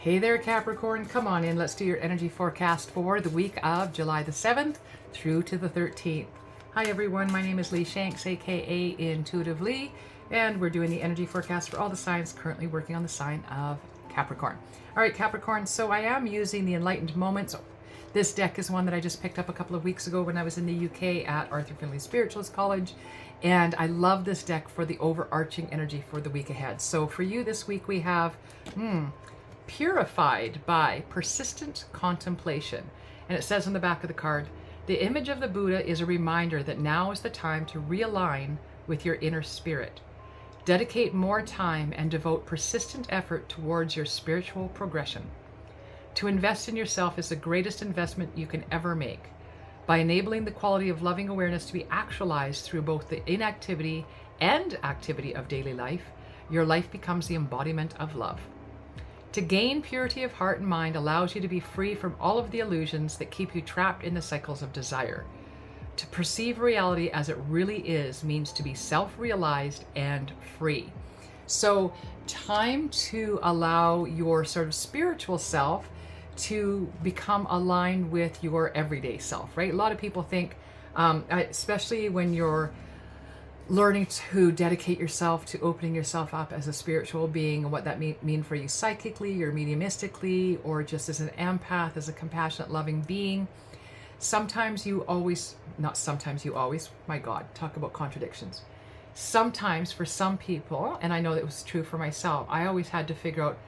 Hey there, Capricorn. Come on in. Let's do your energy forecast for the week of July the 7th through to the 13th. Hi, everyone. My name is Lee Shanks, aka Intuitive Lee, and we're doing the energy forecast for all the signs currently working on the sign of Capricorn. All right, Capricorn. So I am using the Enlightened Moments. This deck is one that I just picked up a couple of weeks ago when I was in the UK at Arthur Findlay Spiritualist College. And I love this deck for the overarching energy for the week ahead. So for you this week, we have purified by persistent contemplation. And it says on the back of the card, the image of the Buddha is a reminder that now is the time to realign with your inner spirit. Dedicate more time and devote persistent effort towards your spiritual progression. To invest in yourself is the greatest investment you can ever make. By enabling the quality of loving awareness to be actualized through both the inactivity and activity of daily life, your life becomes the embodiment of love. To gain purity of heart and mind allows you to be free from all of the illusions that keep you trapped in the cycles of desire. To perceive reality as it really is means to be self-realized and free. So, time to allow your sort of spiritual self to become aligned with your everyday self, right? A lot of people think, especially when you're learning to dedicate yourself to opening yourself up as a spiritual being and what that mean for you psychically or mediumistically or just as an empath, as a compassionate, loving being. Sometimes you always, not sometimes you always, my God, talk about contradictions. Sometimes for some people, and I know that was true for myself, I always had to figure out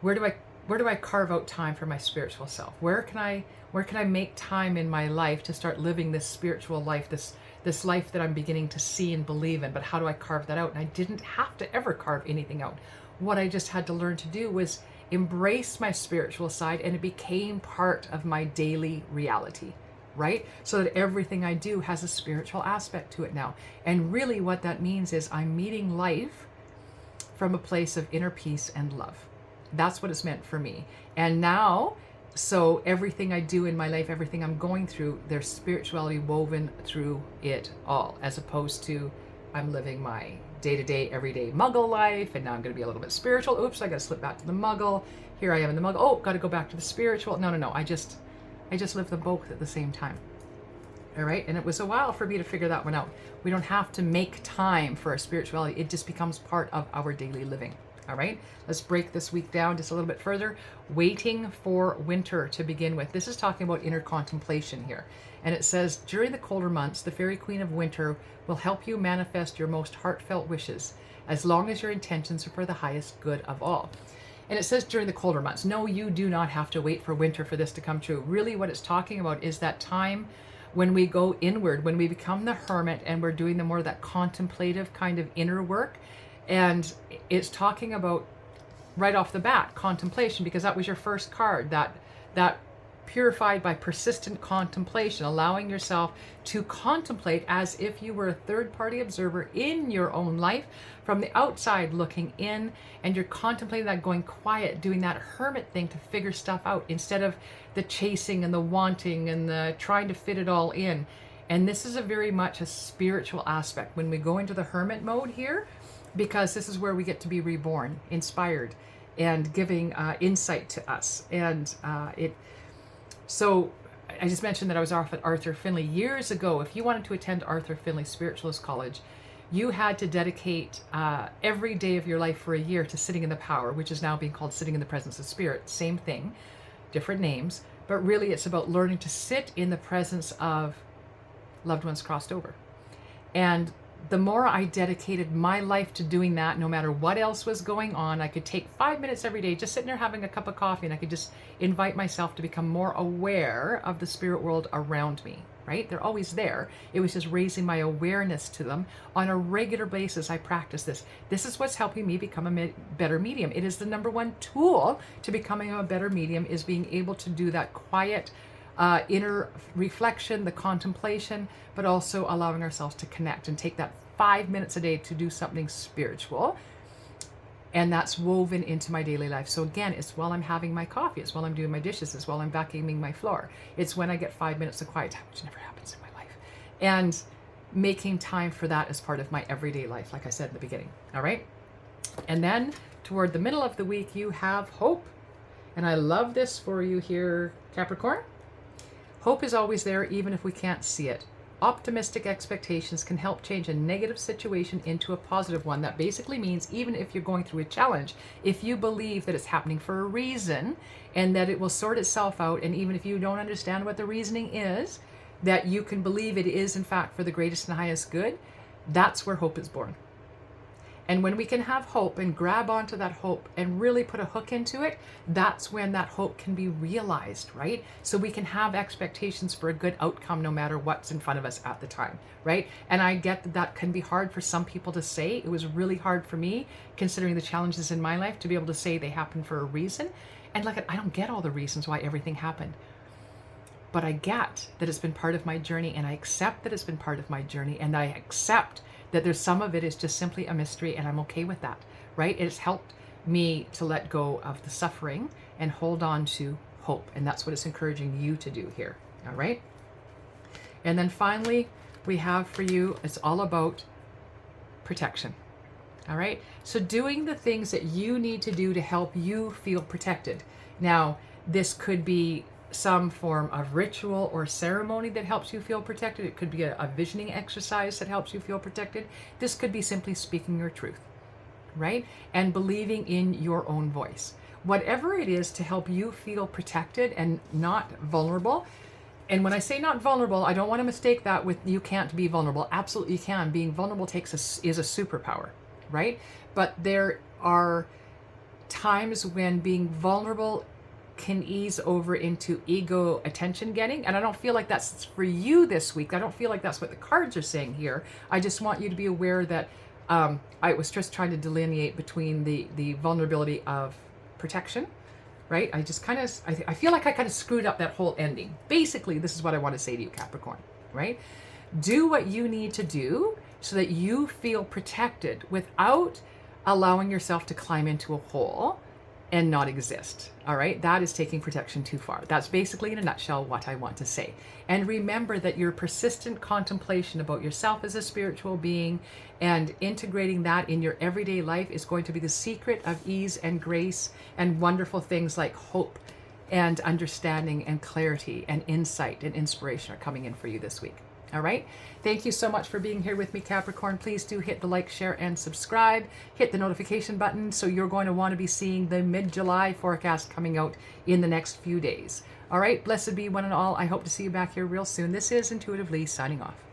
where do I carve out time for my spiritual self? Where can I make time in my life to start living this spiritual life, this life that I'm beginning to see and believe in, but how do I carve that out? And I didn't have to ever carve anything out. What I just had to learn to do was embrace my spiritual side, and it became part of my daily reality, right? So that everything I do has a spiritual aspect to it now. And really what that means is I'm meeting life from a place of inner peace and love. That's what it's meant for me. And now, so everything I do in my life, everything I'm going through, there's spirituality woven through it all, as opposed to I'm living my day-to-day, everyday muggle life, and now I'm going to be a little bit spiritual. Oops, I got to slip back to the muggle. Here I am in the muggle. Oh, got to go back to the spiritual. No. I just live them both at the same time. All right. And it was a while for me to figure that one out. We don't have to make time for our spirituality. It just becomes part of our daily living. All right, let's break this week down just a little bit further. Waiting for winter to begin with. This is talking about inner contemplation here. And it says, during the colder months, the fairy queen of winter will help you manifest your most heartfelt wishes, as long as your intentions are for the highest good of all. And it says during the colder months. No, you do not have to wait for winter for this to come true. Really what it's talking about is that time when we go inward, when we become the hermit and we're doing the more of that contemplative kind of inner work. And it's talking about right off the bat contemplation, because that was your first card, that purified by persistent contemplation, allowing yourself to contemplate as if you were a third-party observer in your own life from the outside looking in, and you're contemplating that, going quiet, doing that hermit thing to figure stuff out instead of the chasing and the wanting and the trying to fit it all in. And this is a very much a spiritual aspect when we go into the hermit mode here, because this is where we get to be reborn, inspired, and giving insight to us. And so I just mentioned that I was off at Arthur Findlay years ago. If you wanted to attend Arthur Findlay Spiritualist College, you had to dedicate every day of your life for a year to sitting in the power, which is now being called sitting in the presence of spirit. Same thing, different names, but really it's about learning to sit in the presence of loved ones crossed over. And the more I dedicated my life to doing that, no matter what else was going on, I could take 5 minutes every day, just sitting there having a cup of coffee, and I could just invite myself to become more aware of the spirit world around me, right? They're always there. It was just raising my awareness to them on a regular basis. I practice this. This is what's helping me become a better medium. It is the number one tool to becoming a better medium, is being able to do that quiet inner reflection, the contemplation, but also allowing ourselves to connect and take that 5 minutes a day to do something spiritual. And that's woven into my daily life. So again, it's while I'm having my coffee, it's while I'm doing my dishes, it's while I'm vacuuming my floor. It's when I get 5 minutes of quiet time, which never happens in my life. And making time for that as part of my everyday life, like I said in the beginning. All right. And then toward the middle of the week, you have hope. And I love this for you here, Capricorn. Hope is always there, even if we can't see it. Optimistic expectations can help change a negative situation into a positive one. That basically means even if you're going through a challenge, if you believe that it's happening for a reason and that it will sort itself out, and even if you don't understand what the reasoning is, that you can believe it is in fact for the greatest and highest good, that's where hope is born. And when we can have hope and grab onto that hope and really put a hook into it, that's when that hope can be realized, right? So we can have expectations for a good outcome no matter what's in front of us at the time, right? And I get that that can be hard for some people to say. It was really hard for me, considering the challenges in my life, to be able to say they happened for a reason. And like, I don't get all the reasons why everything happened. But I get that it's been part of my journey, and I accept that it's been part of my journey, and I accept that there's some of it is just simply a mystery, and I'm okay with that, right? It's helped me to let go of the suffering and hold on to hope, and that's what it's encouraging you to do here, all right? And then finally, we have for you, it's all about protection, all right? So doing the things that you need to do to help you feel protected. Now, this could be some form of ritual or ceremony that helps you feel protected. It could be a visioning exercise that helps you feel protected. This could be simply speaking your truth, right? And believing in your own voice. Whatever it is to help you feel protected and not vulnerable. And when I say not vulnerable, I don't want to mistake that with you can't be vulnerable. Absolutely you can. Being vulnerable is a superpower, right? But there are times when being vulnerable can ease over into ego attention getting. And I don't feel like that's for you this week. I don't feel like that's what the cards are saying here. I just want you to be aware that I was just trying to delineate between the vulnerability of protection, right? I just kind of, I feel like I kind of screwed up that whole ending. Basically, this is what I want to say to you, Capricorn, right? Do what you need to do so that you feel protected without allowing yourself to climb into a hole and not exist. All right, that is taking protection too far. That's basically in a nutshell what I want to say. And remember that your persistent contemplation about yourself as a spiritual being and integrating that in your everyday life is going to be the secret of ease and grace and wonderful things like hope and understanding and clarity and insight and inspiration are coming in for you this week. All right. Thank you so much for being here with me, Capricorn. Please do hit the like, share, and subscribe. Hit the notification button so you're going to want to be seeing the mid-July forecast coming out in the next few days. All right. Blessed be one and all. I hope to see you back here real soon. This is Intuitively signing off.